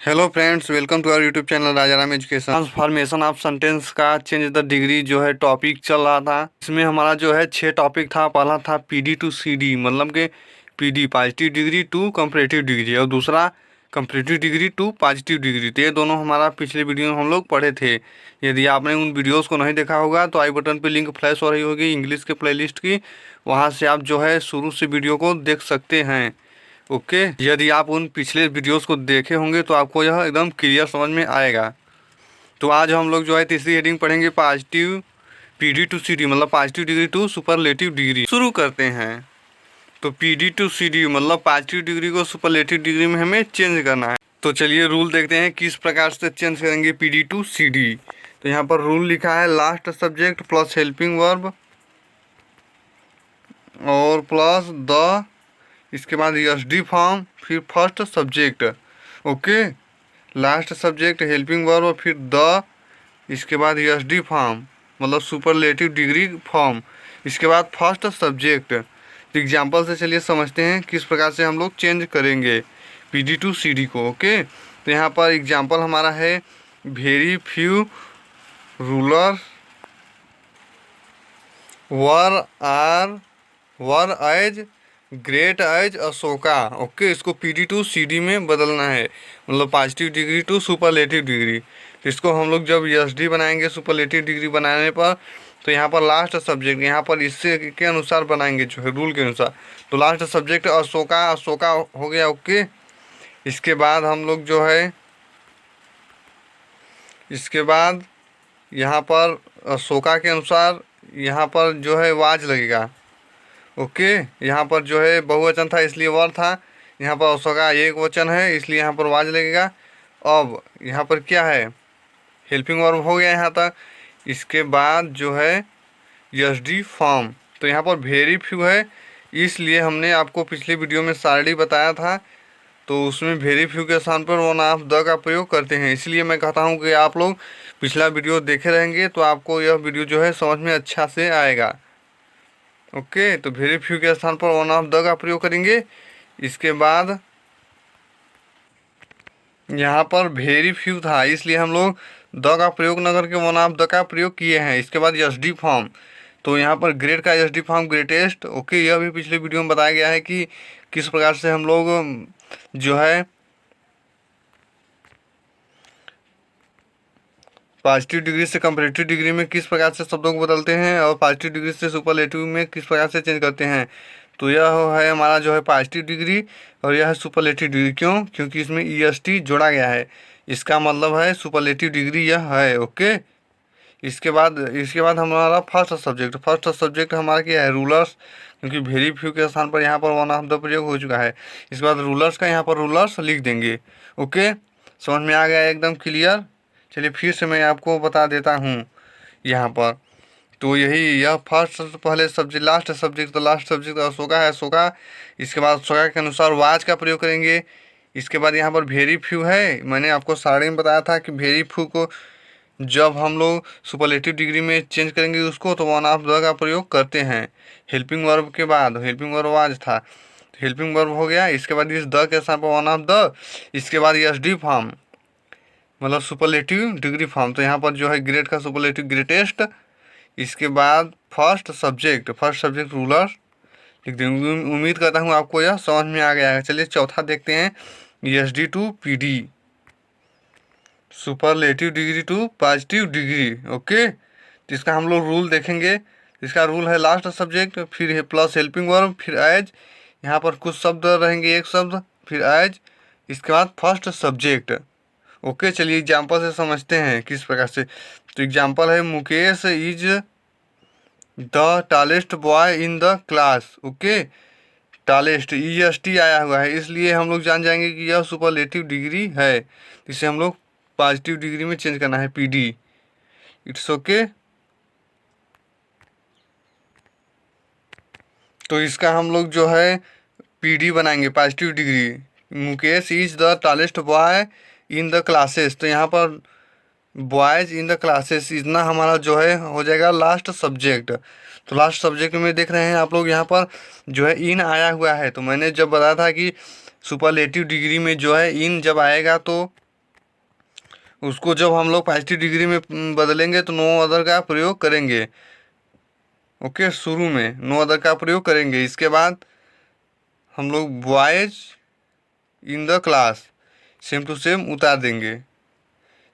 Hello friends, welcome to our YouTube channel Raja Ram education. Transformation of sentence का change the degree जो है topic चल रहा था। इसमें हमारा जो है 6 टॉपिक था। पहला था पीडी टू सीडी, मतलब कि PD positive degree to comparative degree, और दूसरा comparative degree to positive degree. तो ये दोनों हमारा पिछले वीडियो में हम लोग पढ़े थे। यदि आपने उन वीडियोज़ को नहीं देखा होगा तो आई बटन पर लिंक फ्लैश हो रही होगी इंग्लिश के प्लेलिस्ट की, वहाँ से आप जो है शुरू से वीडियो को देख सकते हैं। ओके, यदि आप उन पिछले वीडियोस को देखे होंगे तो आपको यह एकदम क्लियर समझ में आएगा। तो आज हम लोग जो है तीसरी हेडिंग पढ़ेंगे, पॉजिटिव पीडी टू सीडी, मतलब positive degree to superlative degree. शुरू करते हैं। तो पीडी टू सीडी मतलब पॉजिटिव डिग्री को सुपरलेटिव डिग्री में हमें चेंज करना है। तो चलिए रूल देखते हैं किस प्रकार से चेंज करेंगे पीडी टू सीडी। तो यहाँ पर रूल लिखा है last subject plus helping verb और प्लस द, इसके बाद एसडी फॉर्म, फिर first subject. Okay, last subject helping verb, फिर द, इसके बाद एसडी फॉर्म मतलब सुपरलेटिव डिग्री फॉर्म, इसके बाद फर्स्ट सब्जेक्ट। तो एग्जाम्पल से चलिए समझते हैं किस प्रकार से हम लोग चेंज करेंगे पीडी टू सीडी को। ओके, तो यहाँ पर एग्जाम्पल हमारा है very few ruler were as great as Ashoka. Okay, इसको पीडी टू सीडी में बदलना है, मतलब positive degree to superlative degree. तो इसको हम लोग जब एसडी बनाएंगे सुपरलेटिव डिग्री बनाने पर, तो यहाँ पर लास्ट सब्जेक्ट, यहाँ पर इससे के अनुसार बनाएंगे जो है रूल के अनुसार। तो लास्ट सब्जेक्ट अशोका, अशोका हो गया। ओके, इसके बाद हम लोग जो है, इसके बाद यहाँ पर अशोका के अनुसार यहाँ पर जो है वाज लगेगा। ओके, यहाँ पर जो है बहुवचन था इसलिए वर था, यहाँ पर अशोका एक वचन है इसलिए यहाँ पर वाज लगेगा। अब यहाँ पर क्या है, हेल्पिंग वर्ब हो गया यहाँ तक। इसके बाद जो है एसडी फॉर्म, तो यहाँ पर वेरी फ्यू है इसलिए हमने आपको पिछले वीडियो में सारडी बताया था, तो उसमें वेरी फ्यू के स्थान पर वन ऑफ द का प्रयोग करते हैं। इसलिए मैं कहता हूँ कि आप लोग पिछला वीडियो देखे रहेंगे तो आपको यह वीडियो जो है समझ में अच्छा से आएगा। ओके, तो वेरी फ्यू के स्थान पर वन ऑफ द का प्रयोग करेंगे। इसके बाद यहाँ पर वेरी फ्यू था इसलिए हम लोग द का प्रयोग न करके वन ऑफ द का प्रयोग किए हैं। इसके बाद एसडी फॉर्म, तो यहाँ पर ग्रेट का एसडी फॉर्म ग्रेटेस्ट। ओके, यह भी पिछले वीडियो में बताया गया है कि किस प्रकार से हम लोग जो है पॉजिटिव डिग्री से कंपैरेटिव डिग्री में किस प्रकार से शब्दों को बदलते हैं और पॉजिटिव डिग्री से सुपरलेटिव में किस प्रकार से चेंज करते हैं। तो यह है हमारा जो है पॉजिटिव डिग्री और यह है सुपरलेटिव डिग्री। क्यों? क्योंकि इसमें ईएसटी जोड़ा गया है, इसका मतलब है सुपरलेटिव डिग्री यह है। ओके, इसके बाद हमारा फर्स्ट सब्जेक्ट हमारा क्या है, रूलर्स, क्योंकि वेरी फ्यू के स्थान पर यहाँ पर वन ऑफ द प्रयोग हो चुका है। इसके बाद रूलर्स का यहाँ पर रूलर्स लिख देंगे। ओके, समझ में आ गया एकदम क्लियर। चलिए फिर से मैं आपको बता देता हूँ यहाँ पर। तो यह फर्स्ट पहले सब्जेक्ट, लास्ट सब्जेक्ट, तो लास्ट सब्जेक्ट अशोका है, अशोका। इसके बाद अशोका के अनुसार वाज का प्रयोग करेंगे। इसके बाद यहाँ पर वेरी फ्यू है, मैंने आपको साड़ी में बताया था कि वेरी फ्यू को जब हम लोग सुपरलेटिव डिग्री में चेंज करेंगे उसको तो वन ऑफ द का प्रयोग करते हैं। हेल्पिंग वर्ब के बाद, हेल्पिंग वर्ब वाज था, हेल्पिंग वर्ब हो गया। इसके बाद इस द के साथ वन ऑफ द, इसके बाद एसडी फॉर्म मतलब सुपरलेटिव डिग्री फॉर्म, तो यहाँ पर जो है ग्रेट का सुपरलेटिव ग्रेटेस्ट। इसके बाद फर्स्ट सब्जेक्ट रूलर लिख देंगे। उम्मीद करता हूँ आपको यह समझ में आ गया है। चलिए चौथा देखते हैं, SD to PD, superlative degree to positive degree. Okay, तो इसका हम लोग रूल देखेंगे। इसका रूल है लास्ट सब्जेक्ट, फिर है प्लस हेल्पिंग वर्ब, फिर एज, यहाँ पर कुछ शब्द रहेंगे, एक शब्द, फिर एज, इसके बाद फर्स्ट सब्जेक्ट। ओके, चलिए एग्जाम्पल से समझते हैं किस प्रकार से। तो एग्जाम्पल है Mukesh is the tallest boy in the class. Okay, tallest EST आया हुआ है इसलिए हम लोग जान जाएंगे कि यह सुपरलेटिव डिग्री है। इसे हम लोग पॉजिटिव डिग्री में चेंज करना है, पीडी। It's okay. तो इसका हम लोग जो है पीडी बनाएंगे, positive degree. Mukesh is the tallest boy in the classes, तो यहाँ पर बॉयज इन द क्लासेस इतना हमारा जो है हो जाएगा लास्ट सब्जेक्ट। तो लास्ट सब्जेक्ट में देख रहे हैं आप लोग यहाँ पर जो है इन आया हुआ है। तो मैंने जब बताया था कि सुपरलेटिव डिग्री में जो है इन जब आएगा तो उसको जब हम लोग पॉजिटिव डिग्री में बदलेंगे तो नो अदर का प्रयोग करेंगे। ओके, शुरू में नो अदर का प्रयोग करेंगे। इसके बाद हम लोग boys in the class same to same उतार देंगे।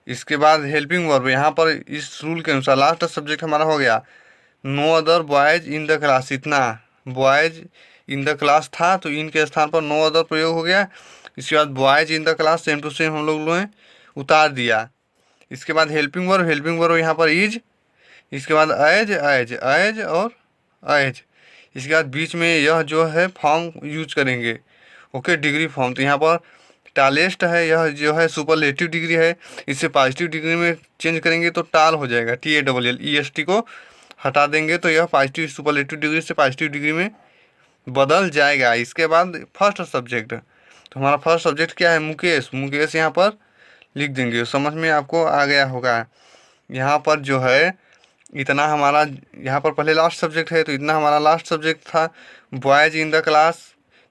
इसके बाद हेल्पिंग वर्ब, यहाँ पर इस रूल के अनुसार लास्ट सब्जेक्ट हमारा हो गया no other boys in the class. इतना बॉयज इन द क्लास था तो इन के स्थान पर नो अदर प्रयोग हो गया। इसके बाद boys in the class same to same हम लोग ने उतार दिया। इसके बाद हेल्पिंग वर्ब यहाँ पर इज। इसके बाद एज एज एज और एज। इसके बाद बीच में यह जो है फॉर्म यूज करेंगे। Okay, degree form. तो यहाँ पर टालेस्ट है, यह जो है सुपरलेटिव डिग्री है। इसे पॉजिटिव डिग्री में चेंज करेंगे तो टाल हो जाएगा, TALLEST को हटा देंगे तो यह पॉजिटिव सुपरलेटिव डिग्री से पॉजिटिव डिग्री में बदल जाएगा। इसके बाद फर्स्ट सब्जेक्ट, तो हमारा फर्स्ट सब्जेक्ट क्या है? मुकेश। मुकेश यहाँ पर लिख देंगे, समझ में आपको आ गया होगा। यहाँ पर जो है इतना हमारा, यहाँ पर पहले लास्ट सब्जेक्ट है तो इतना हमारा लास्ट सब्जेक्ट था। बॉयज इन द क्लास,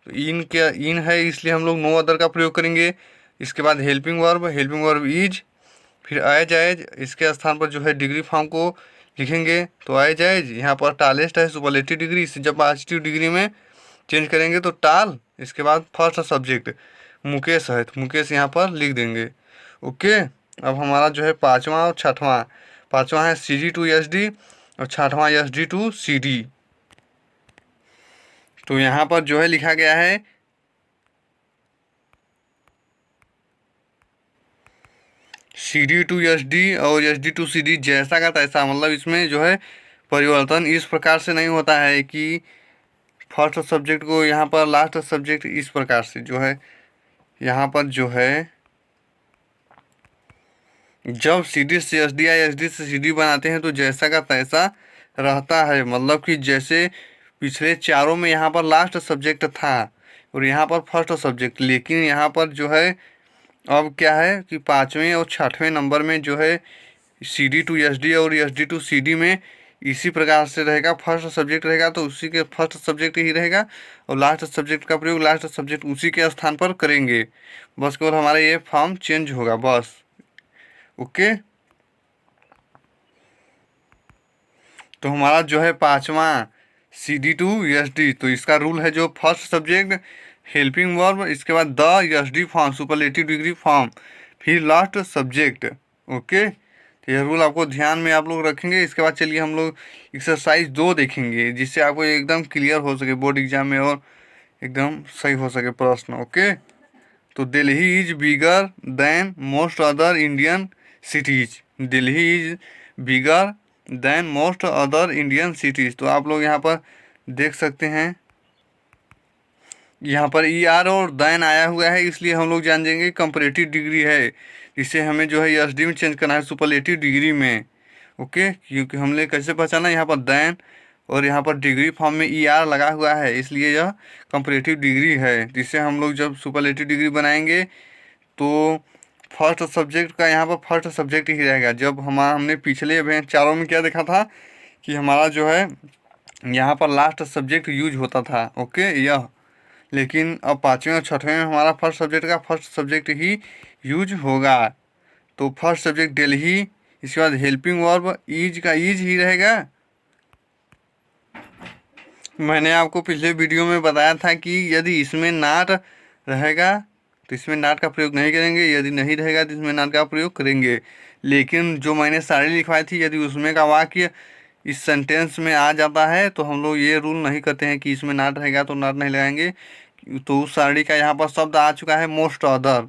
तो इन है इसलिए हम लोग नो अदर का प्रयोग करेंगे। इसके बाद हेल्पिंग वर्ब इज, फिर एज एज, इसके स्थान पर जो है डिग्री फॉर्म को लिखेंगे तो एज एज। यहाँ पर टालेस्ट है सुपरलेटिव डिग्री, इसे जब पॉजिटिव डिग्री में चेंज करेंगे तो टाल। इसके बाद फर्स्ट सब्जेक्ट मुकेश है तो मुकेश यहाँ पर लिख देंगे। ओके, अब हमारा जो है पाँचवा और छठवां, पाँचवा है CD to SD और छठवां SD to CD। तो यहाँ पर जो है लिखा गया है CD to SD और SD to CD जैसा का तैसा। मतलब इसमें जो है परिवर्तन इस प्रकार से नहीं होता है कि फर्स्ट सब्जेक्ट को यहाँ पर लास्ट सब्जेक्ट इस प्रकार से जो है, यहाँ पर जो है जब CD से SD या SD से CD बनाते हैं तो जैसा का तैसा रहता है। मतलब कि जैसे पिछले चारों में यहाँ पर लास्ट सब्जेक्ट था और यहाँ पर फर्स्ट सब्जेक्ट, लेकिन यहाँ पर जो है अब क्या है कि पाँचवें और छठवें नंबर में जो है CD to SD और SD to CD में इसी प्रकार से रहेगा। फर्स्ट सब्जेक्ट रहेगा तो उसी के फर्स्ट सब्जेक्ट ही रहेगा और लास्ट सब्जेक्ट का प्रयोग लास्ट सब्जेक्ट उसी के स्थान पर करेंगे। बस केवल हमारा ये फॉर्म चेंज होगा बस। ओके, तो हमारा जो है पाँचवा CD to SD, तो इसका रूल है जो फर्स्ट सब्जेक्ट हेल्पिंग वर्ब, इसके बाद the SD form superlative degree form, फिर लास्ट सब्जेक्ट। ओके, तो यह रूल आपको ध्यान में आप लोग रखेंगे। इसके बाद चलिए हम लोग एक्सरसाइज 2 देखेंगे जिससे आपको एकदम क्लियर हो सके बोर्ड एग्जाम में और एकदम सही हो सके प्रश्न। ओके, तो Delhi is bigger than most other Indian cities. Delhi is bigger than most other Indian cities. तो आप लोग यहाँ पर देख सकते हैं, यहाँ पर ER और देन आया हुआ है इसलिए हम लोग जान जाएंगे कंपैरेटिव डिग्री है। इसे हमें जो है SD में चेंज करना है सुपरलेटिव डिग्री में। ओके, क्योंकि हमने कैसे पहचाना, यहाँ पर देन और यहाँ पर डिग्री फॉर्म में ER लगा हुआ है इसलिए यह कंपैरेटिव डिग्री है। जिससे हम लोग जब सुपरलेटिव डिग्री बनाएंगे तो फर्स्ट सब्जेक्ट का यहाँ पर फर्स्ट सब्जेक्ट ही रहेगा। जब हमने पिछले चारों में क्या देखा था कि हमारा जो है यहाँ पर लास्ट सब्जेक्ट यूज होता था। ओके, यह, लेकिन अब पाँचवें और छठवें में हमारा फर्स्ट सब्जेक्ट का फर्स्ट सब्जेक्ट ही यूज होगा। तो फर्स्ट सब्जेक्ट दिल्ली, इसके बाद हेल्पिंग वर्ब इज का इज ही रहेगा। मैंने आपको पिछले वीडियो में बताया था कि यदि इसमें नाट रहेगा तो इसमें नाट का प्रयोग नहीं करेंगे, यदि नहीं रहेगा तो इसमें नाट का प्रयोग करेंगे। लेकिन जो मैंने साड़ी लिखवाई थी यदि उसमें का वाक्य इस सेंटेंस में आ जाता है तो हम लोग ये रूल नहीं करते हैं कि इसमें नाट रहेगा तो नाट नहीं लगाएंगे। तो उस साड़ी का यहाँ पर शब्द आ चुका है मोस्ट अदर।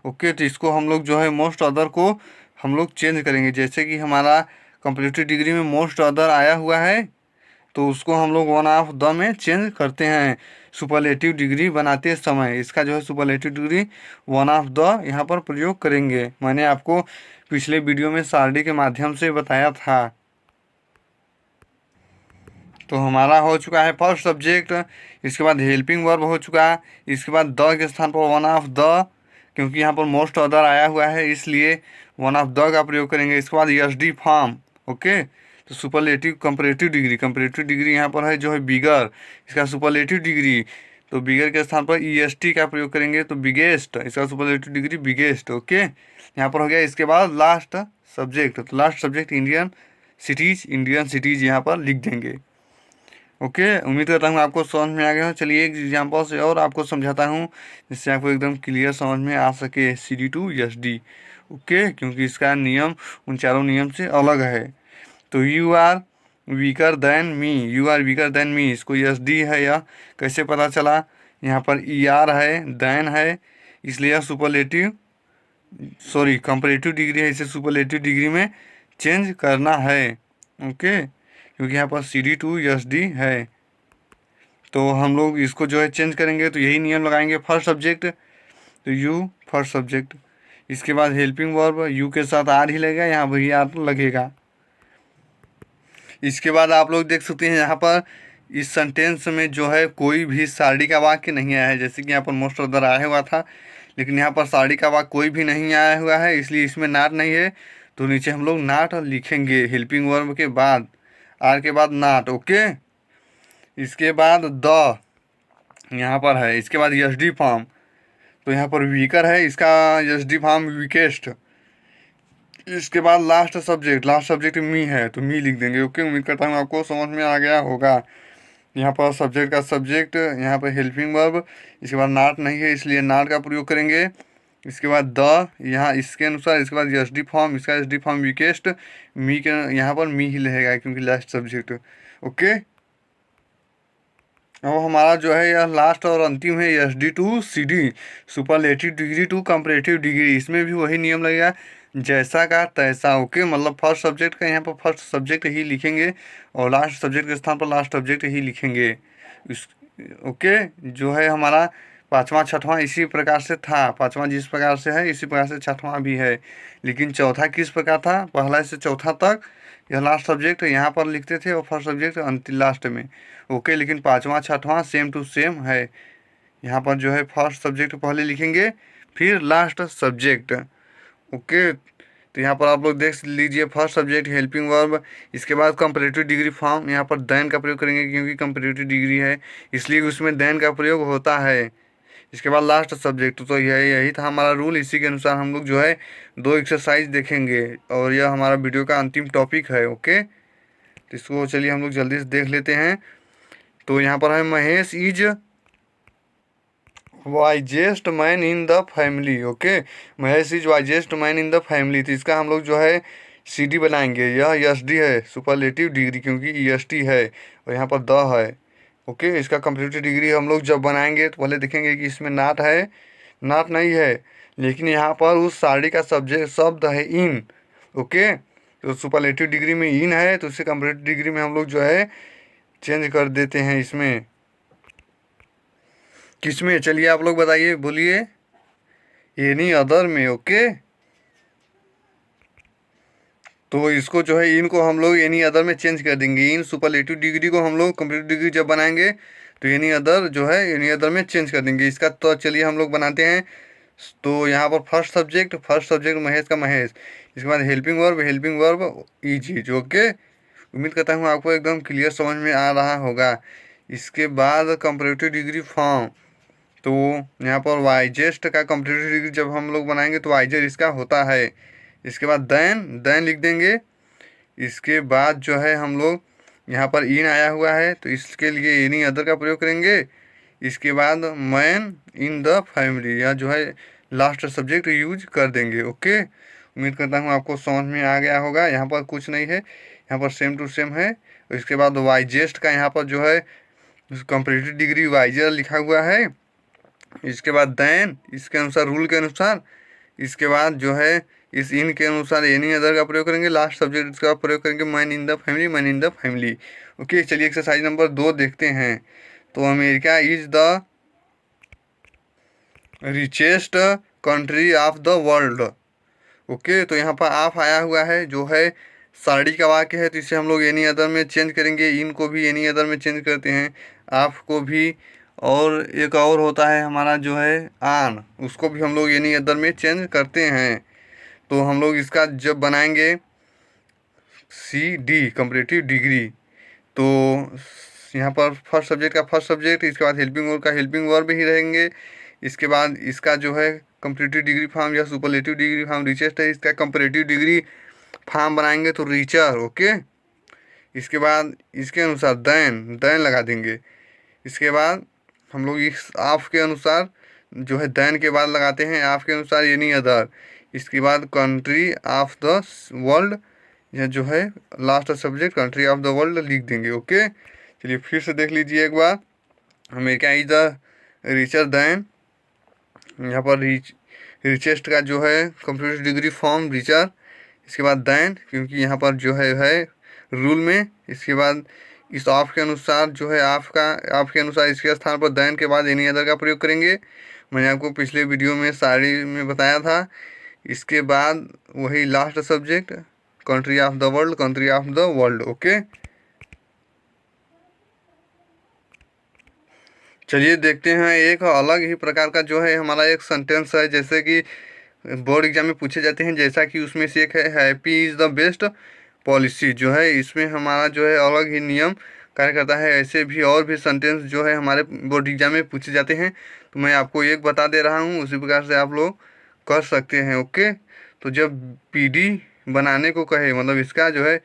ओके, तो इसको हम लोग जो है मोस्ट अदर को हम लोग चेंज करेंगे। जैसे कि हमारा कंपैरेटिव डिग्री में मोस्ट अदर आया हुआ है तो उसको हम लोग वन ऑफ द में चेंज करते हैं सुपरलेटिव डिग्री बनाते समय। इसका जो है superlative degree one of the यहाँ पर प्रयोग करेंगे। मैंने आपको पिछले वीडियो में सारणी के माध्यम से बताया था। तो हमारा हो चुका है फर्स्ट सब्जेक्ट, इसके बाद हेल्पिंग वर्ब हो चुका है, इसके बाद द के स्थान पर वन ऑफ द, क्योंकि यहाँ पर मोस्ट अदर आया हुआ है इसलिए वन ऑफ द का प्रयोग करेंगे। इसके बाद SD फॉर्म। ओके, तो superlative comparative degree, comparative degree यहाँ पर है जो है बिगर, इसका सुपरलेटिव डिग्री तो बिगर के स्थान पर EST का प्रयोग करेंगे, तो बिगेस्ट, इसका सुपरलेटिव डिग्री बिगेस्ट। ओके, यहाँ पर हो गया। इसके बाद लास्ट सब्जेक्ट, तो last subject Indian cities, Indian cities यहाँ पर लिख देंगे। ओके, उम्मीद करता हूँ आपको समझ में आ गया हो। चलिए एक एग्जाम्पल से और आपको समझाता हूँ जिससे आपको एकदम क्लियर समझ में आ सके CD2SD। ओके, क्योंकि इसका नियम उन चारों नियम से अलग है। तो you are weaker than me, you are weaker than me, इसको SD है। यह कैसे पता चला? यहाँ पर ER है, देन है, इसलिए यह सुपरलेटिव कंपैरेटिव डिग्री है, इसे सुपरलेटिव डिग्री में चेंज करना है। ओके, क्योंकि यहाँ पर CD2SD है, तो हम लोग इसको जो है चेंज करेंगे, तो यही नियम लगाएंगे। फर्स्ट सब्जेक्ट, तो यू फर्स्ट सब्जेक्ट, इसके बाद हेल्पिंग वर्ब, यू के साथ आर ही लगेगा, यहाँ वही आर लगेगा। इसके बाद आप लोग देख सकते हैं यहाँ पर इस सेंटेंस में जो है कोई भी साड़ी का वाक्य नहीं आया है, जैसे कि यहाँ पर मोस्ट ऑफ द आया हुआ था, लेकिन यहाँ पर साड़ी का वाक्य कोई भी नहीं आया हुआ है, इसलिए इसमें नाट नहीं है। तो नीचे हम लोग नाट लिखेंगे, हेल्पिंग वर्ब के बाद आर के बाद नाट। ओके, इसके बाद द यहाँ पर है, इसके बाद SD फॉर्म, तो यहाँ पर वीकर है, इसका SD फॉर्म वीकेस्ट। इसके बाद लास्ट सब्जेक्ट मी है, तो मी लिख देंगे। ओके, उम्मीद करता हूँ आपको समझ में आ गया होगा। यहाँ पर सब्जेक्ट का सब्जेक्ट, यहाँ पर हेल्पिंग वर्ब, इसके बाद नाट नहीं है इसलिए नाट का प्रयोग करेंगे। इसके बाद द, यहाँ इसके अनुसार, इसके बाद SD फॉर्म, इसका SD फॉर्म वीकेस्ट, मी के यहाँ पर मी ही रहेगा क्योंकि लास्ट सब्जेक्ट। ओके, अब हमारा जो है यह लास्ट और अंतिम है SD2CD, superlative degree to comparative degree. इसमें भी वही नियम लगेगा, जैसा का तैसा। ओके, मतलब फर्स्ट सब्जेक्ट का यहाँ पर फर्स्ट सब्जेक्ट ही लिखेंगे और लास्ट सब्जेक्ट के स्थान पर लास्ट सब्जेक्ट ही लिखेंगे। इस ओके, जो है हमारा पाँचवा छठवां इसी प्रकार से था, पाँचवा जिस प्रकार से है इसी प्रकार से छठवां भी है, लेकिन चौथा किस प्रकार था? पहला से चौथा तक यह लास्ट सब्जेक्ट यहाँ पर लिखते थे और फर्स्ट सब्जेक्ट अंतिम लास्ट में। ओके, लेकिन पाँचवा छठवां सेम टू सेम है, यहाँ पर जो है फर्स्ट सब्जेक्ट पहले लिखेंगे फिर लास्ट सब्जेक्ट। ओके, तो यहाँ पर आप लोग देख लीजिए, फर्स्ट सब्जेक्ट हेल्पिंग वर्ब, इसके बाद कंपैरेटिव डिग्री फॉर्म, यहाँ पर देन का प्रयोग करेंगे क्योंकि कंपैरेटिव डिग्री है इसलिए उसमें देन का प्रयोग होता है। इसके बाद लास्ट सब्जेक्ट, तो यही था हमारा रूल। इसी के अनुसार हम लोग जो है 2 एक्सरसाइज देखेंगे और यह हमारा वीडियो का अंतिम टॉपिक है। ओके, तो इसको चलिए हम लोग जल्दी से देख लेते हैं। तो यहाँ पर है Mahesh is wisest man in the family. Okay, Mahesh is wisest man in the family, तो इसका हम लोग जो है CD बनाएंगे। यह SD है सुपरलेटिव डिग्री क्योंकि EST है और यहाँ पर द है। ओके, इसका कंपैरेटिव डिग्री हम लोग जब बनाएंगे तो पहले देखेंगे कि इसमें नाट है, नाट नहीं है, लेकिन यहाँ पर उस साड़ी का सब्जेक्ट शब्द है इन। ओके, तो सुपरलेटिव डिग्री में इन है, तो उससे कंपैरेटिव डिग्री में हम लोग जो है चेंज कर देते हैं। इसमें किसमें? चलिए आप लोग बताइए, बोलिए। एनी अदर में। ओके, तो इसको जो है इन को हम लोग एनी अदर में चेंज कर देंगे। इन सुपरलेटिव डिग्री को हम लोग कंपैरेटिव डिग्री जब बनाएंगे तो एनी अदर जो है एनी अदर में चेंज कर देंगे इसका। तो चलिए हम लोग बनाते हैं। तो यहाँ पर फर्स्ट सब्जेक्ट महेश का महेश, इसके बाद हेल्पिंग वर्ब इज। ओके, उम्मीद करता हूँ आपको एकदम क्लियर समझ में आ रहा होगा। इसके बाद कंपैरेटिव डिग्री फॉर्म, तो यहाँ पर वाइजेस्ट का कंपैरेटिव डिग्री जब हम लोग बनाएंगे तो वाइजेस्ट इसका होता है। इसके बाद देन लिख देंगे। इसके बाद जो है हम लोग यहाँ पर इन आया हुआ है तो इसके लिए एनी अदर का प्रयोग करेंगे। इसके बाद मैन इन द फैमिली, या जो है लास्ट सब्जेक्ट यूज कर देंगे। ओके, उम्मीद करता हूँ आपको समझ में आ गया होगा। यहाँ पर कुछ नहीं है, यहाँ पर सेम टू सेम है। इसके बाद वाइजेस्ट का यहाँ पर जो है कंपैरेटिव डिग्री वाइजर लिखा हुआ है। इसके बाद देन, इसके अनुसार रूल के अनुसार, इसके बाद जो है इस इन के अनुसार एनी अदर का प्रयोग करेंगे। लास्ट सब्जेक्ट इसका प्रयोग करेंगे man in the family. Okay, चलिए एक्सरसाइज नंबर 2 देखते हैं। तो America is the richest country of the world. Okay, तो यहाँ पर ऑफ आया हुआ है जो है साड़ी का वाक्य है, तो इसे हम लोग एनी अदर में चेंज करेंगे। इन को भी एनी अदर में चेंज करते हैं, ऑफ को भी, और एक और होता है हमारा जो है आन, उसको भी हम लोग एनी अदर में चेंज करते हैं। तो हम लोग इसका जब बनाएंगे CD कंपैरेटिव डिग्री, तो यहाँ पर फर्स्ट सब्जेक्ट का फर्स्ट सब्जेक्ट, इसके बाद हेल्पिंग वर्ब का हेल्पिंग वर्ब ही रहेंगे। इसके बाद इसका जो है कंपैरेटिव डिग्री फॉर्म या सुपरलेटिव डिग्री फॉर्म रिचेस्ट है, इसका कंपैरेटिव डिग्री फॉर्म बनाएंगे तो रिचर। ओके, इसके बाद इसके अनुसार देन लगा देंगे। इसके बाद हम लोग इस ऑफ के अनुसार जो है देन के बाद लगाते हैं ऑफ के अनुसार एनी अदर। इसके बाद कंट्री ऑफ द वर्ल्ड, यह जो है last subject country of the world लिख देंगे। ओके, चलिए फिर से देख लीजिए एक बार। America is the richer than, यहाँ पर रिचेस्ट का जो है कंप्यूटर डिग्री फॉर्म रिचर। इसके बाद देन, क्योंकि यहाँ पर जो है रूल में। इसके बाद इस ऑफ के अनुसार जो है ऑफ के अनुसार इसके स्थान पर देन के बाद एनी अदर का प्रयोग करेंगे। मैंने आपको पिछले वीडियो में सारी में बताया था। इसके बाद वही last subject country of the world, country of the world. Okay, चलिए देखते हैं एक अलग ही प्रकार का जो है हमारा एक सेंटेंस है, जैसे कि बोर्ड एग्जाम में पूछे जाते हैं। जैसा कि उसमें से एक है happy is the best policy, जो है इसमें हमारा जो है अलग ही नियम कार्य करता है। ऐसे भी और भी सेंटेंस जो है हमारे बोर्ड एग्जाम में पूछे जाते हैं, तो मैं आपको एक बता दे रहा हूँ, उसी प्रकार से आप लोग कर सकते हैं। ओके, तो जब पीडी बनाने को कहे, मतलब इसका जो है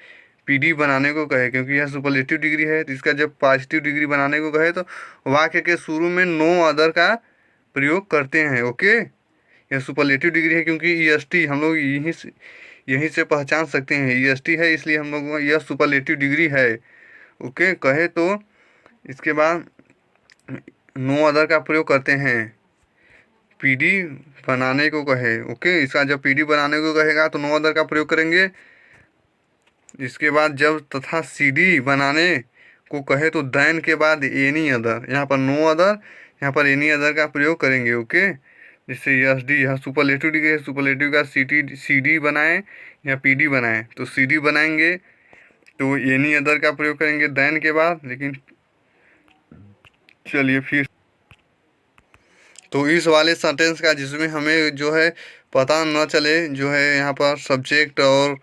पीडी बनाने को कहे, क्योंकि यह सुपरलेटिव डिग्री है, तो इसका जब पॉजिटिव डिग्री बनाने को कहे तो वाक्य के शुरू में नो अदर का प्रयोग करते हैं। ओके, यह सुपरलेटिव डिग्री है क्योंकि ईएसटी हम लोग यहीं से पहचान सकते हैं, ईएसटी है, इसलिए हम लोग यह सुपरलेटिव डिग्री है। ओके, कहे तो इसके बाद नो अदर का प्रयोग करते हैं, पीडी बनाने को कहे। ओके, इसका जब पीडी बनाने को कहेगा तो नो अदर का प्रयोग करेंगे। इसके बाद जब तथा सीडी बनाने को कहे तो देन के बाद एनी अदर, यहाँ पर नो अदर, यहाँ पर एनी अदर का प्रयोग करेंगे। ओके, जिससे एस डी, यहाँ सुपरलेटिव डिग्री है, सुपरलेटिव का सी डी बनाएं या पी डी बनाएं, तो सी डी बनाएंगे तो एनी अदर का प्रयोग करेंगे देन के बाद। लेकिन चलिए फिर, तो इस वाले सेंटेंस का जिसमें हमें जो है पता न चले, जो है यहाँ पर सब्जेक्ट और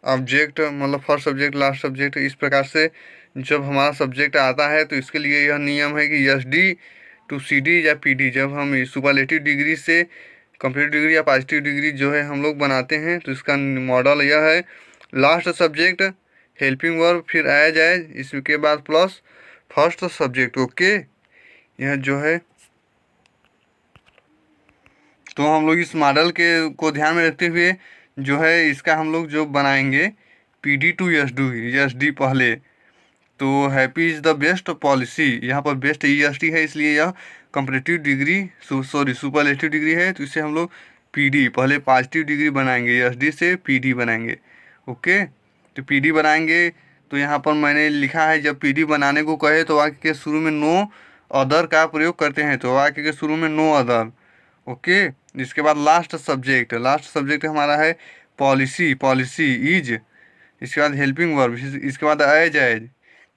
ऑब्जेक्ट, मतलब फर्स्ट सब्जेक्ट लास्ट सब्जेक्ट, इस प्रकार से जब हमारा सब्जेक्ट आता है तो इसके लिए यह नियम है कि S D to C D या पी डी, जब हम सुपरलेटिव डिग्री से कंप्लीट डिग्री या पॉजिटिव डिग्री जो है हम लोग बनाते हैं, तो इसका मॉडल यह है लास्ट सब्जेक्ट हेल्पिंग वर्ब फिर एज, इसके बाद प्लस फर्स्ट सब्जेक्ट। ओके, यह जो है, तो हम लोग इस मॉडल को ध्यान में रखते हुए जो है इसका हम लोग जो बनाएंगे P D to S D पहले, तो happy is the best policy, यहाँ पर बेस्ट ई एस टी है, इसलिए यह कंपैरेटिव डिग्री सुपरलेटिव डिग्री है, तो इससे हम लोग पी डी पहले पॉजिटिव डिग्री बनाएंगे, एस डी से पी डी बनाएंगे। ओके, तो पी डी बनाएंगे तो यहाँ पर मैंने लिखा है जब पी डी बनाने को कहे तो वाक्य के शुरू में नो अदर का प्रयोग करते हैं, तो वाक्य के शुरू में नो अदर। ओके, इसके बाद लास्ट सब्जेक्ट हमारा है पॉलिसी इज, इसके बाद हेल्पिंग वर्ब, इसके बाद एज,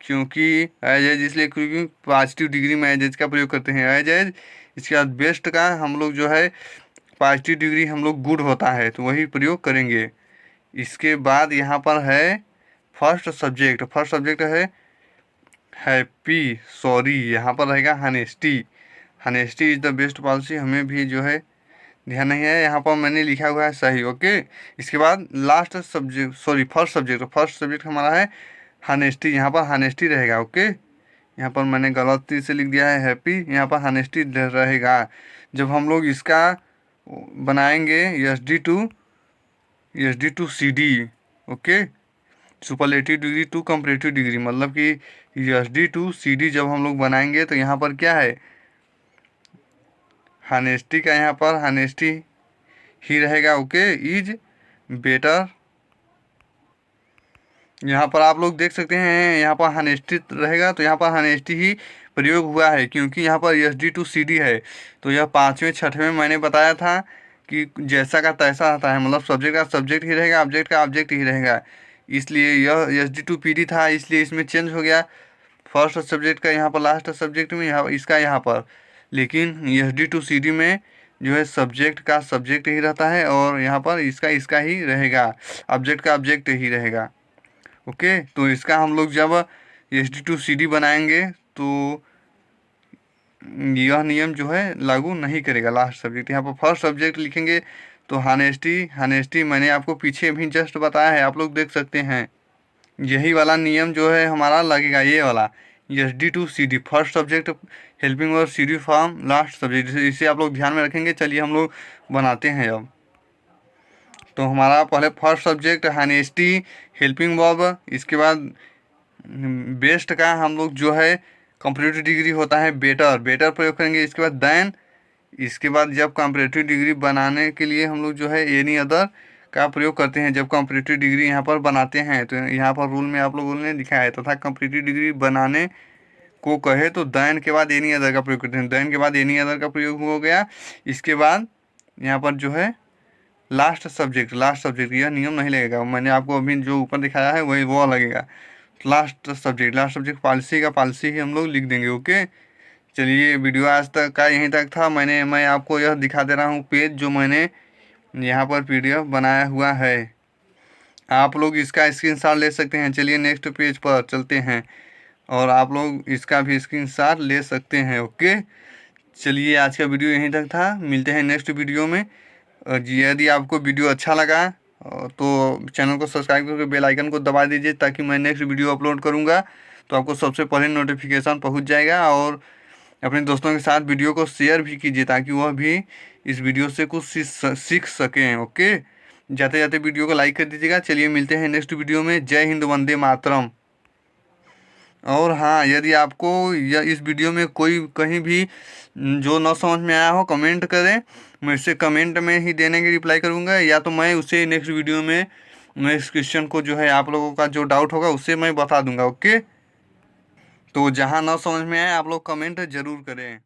क्योंकि एज इसलिए क्योंकि पॉजिटिव डिग्री में एज का प्रयोग करते हैं एज। इसके बाद बेस्ट का हम लोग जो है पॉजिटिव डिग्री हम लोग गुड होता है, तो वही प्रयोग करेंगे। इसके बाद यहाँ पर है फर्स्ट सब्जेक्ट है हैप्पी, सॉरी, यहाँ पर रहेगा हनेस्टी इज द बेस्ट पॉलिसी, हमें भी जो है ध्यान नहीं है, यहाँ पर मैंने लिखा हुआ है सही। ओके, इसके बाद लास्ट सब्जेक्ट फर्स्ट सब्जेक्ट हमारा है हनेस्टी, यहाँ पर हनेस्टी रहेगा। ओके, यहाँ पर मैंने गलती से लिख दिया है हैप्पी, यहाँ पर हनेस्टी रहेगा। जब हम लोग इसका बनाएंगे S D to C D, okay, superlative degree to comparative degree, मतलब कि S D to C D जब हम लोग बनाएंगे तो यहाँ पर क्या है हनेस्टी का, यहाँ पर हनेस्टी ही रहेगा। ओके, इज बेटर, यहाँ पर आप लोग देख सकते हैं यहाँ पर हनेस्टी रहेगा, तो यहाँ पर हनेस्टी ही प्रयोग हुआ है क्योंकि यहाँ पर S D to C D है। तो यह 5वें 6वें मैंने बताया था कि जैसा का तैसा आता है, मतलब सब्जेक्ट का सब्जेक्ट ही रहेगा, ऑब्जेक्ट का ऑब्जेक्ट ही रहेगा, इसलिए यह S D to P D था, इसलिए इसमें चेंज हो गया फर्स्ट सब्जेक्ट का यहाँ पर लास्ट सब्जेक्ट में, यहाँ इसका यहाँ पर। लेकिन S D to C D में जो है सब्जेक्ट का सब्जेक्ट ही रहता है और यहाँ पर इसका ही रहेगा, ऑब्जेक्ट का ऑब्जेक्ट ही रहेगा। ओके, तो इसका हम लोग जब SD2CD बनाएंगे तो यह नियम जो है लागू नहीं करेगा। लास्ट सब्जेक्ट यहाँ पर फर्स्ट सब्जेक्ट लिखेंगे तो हानेस्टी मैंने आपको पीछे भी जस्ट बताया है, आप लोग देख सकते हैं। यही वाला नियम जो है हमारा लगेगा, ये वाला SD2CD first subject helping verb CD form last subject, इसे आप लोग ध्यान में रखेंगे। चलिए हम लोग बनाते हैं अब। तो हमारा पहले फर्स्ट सब्जेक्ट हानेस्टी हेल्पिंग वर्ब, इसके बाद बेस्ट का हम लोग जो है कंपैरेटिव डिग्री होता है बेटर प्रयोग करेंगे। इसके बाद देन, इसके बाद जब कंपैरेटिव डिग्री बनाने के लिए हम लोग जो है एनी अदर का प्रयोग करते हैं। जब कंपैरेटिव डिग्री यहाँ पर बनाते हैं तो यहाँ पर रूल में आप लोगों ने लिखा है तथा कंपैरेटिव डिग्री बनाने को कहे तो देन के बाद एनी अदर का प्रयोग करते हैं। देन के बाद एनी अदर का प्रयोग हो गया। इसके बाद यहाँ पर जो है लास्ट सब्जेक्ट यह नियम नहीं लगेगा। मैंने आपको अभी जो ऊपर दिखाया है वही वो लगेगा। लास्ट सब्जेक्ट पॉलिसी ही हम लोग लिख देंगे। ओके, चलिए वीडियो आज तक का यहीं तक था। मैं आपको यह दिखा दे रहा हूँ पेज जो मैंने यहाँ पर PDF बनाया हुआ है, आप लोग इसका स्क्रीनशॉट ले सकते हैं। चलिए नेक्स्ट पेज पर चलते हैं और आप लोग इसका भी स्क्रीनशॉट ले सकते हैं। ओके, चलिए आज का वीडियो यहीं तक था, मिलते हैं नेक्स्ट वीडियो में। यदि आपको वीडियो अच्छा लगा तो चैनल को सब्सक्राइब करके बेल आइकन को दबा दीजिए, ताकि मैं नेक्स्ट वीडियो अपलोड करूंगा तो आपको सबसे पहले नोटिफिकेशन पहुंच जाएगा। और अपने दोस्तों के साथ वीडियो को शेयर भी कीजिए ताकि वह भी इस वीडियो से कुछ सीख सकें। ओके, जाते जाते वीडियो को लाइक कर दीजिएगा। चलिए मिलते हैं नेक्स्ट वीडियो में। जय हिंद, वंदे मातरम। और हाँ, यदि आपको इस वीडियो में कोई कहीं भी जो न समझ में आया हो कमेंट करें, मैं इसे कमेंट में ही देने की रिप्लाई करूँगा, या तो मैं उसे नेक्स्ट वीडियो में मैं इस क्वेश्चन को जो है आप लोगों का जो डाउट होगा उससे मैं बता दूंगा। ओके, तो जहाँ न समझ में आए आप लोग कमेंट ज़रूर करें।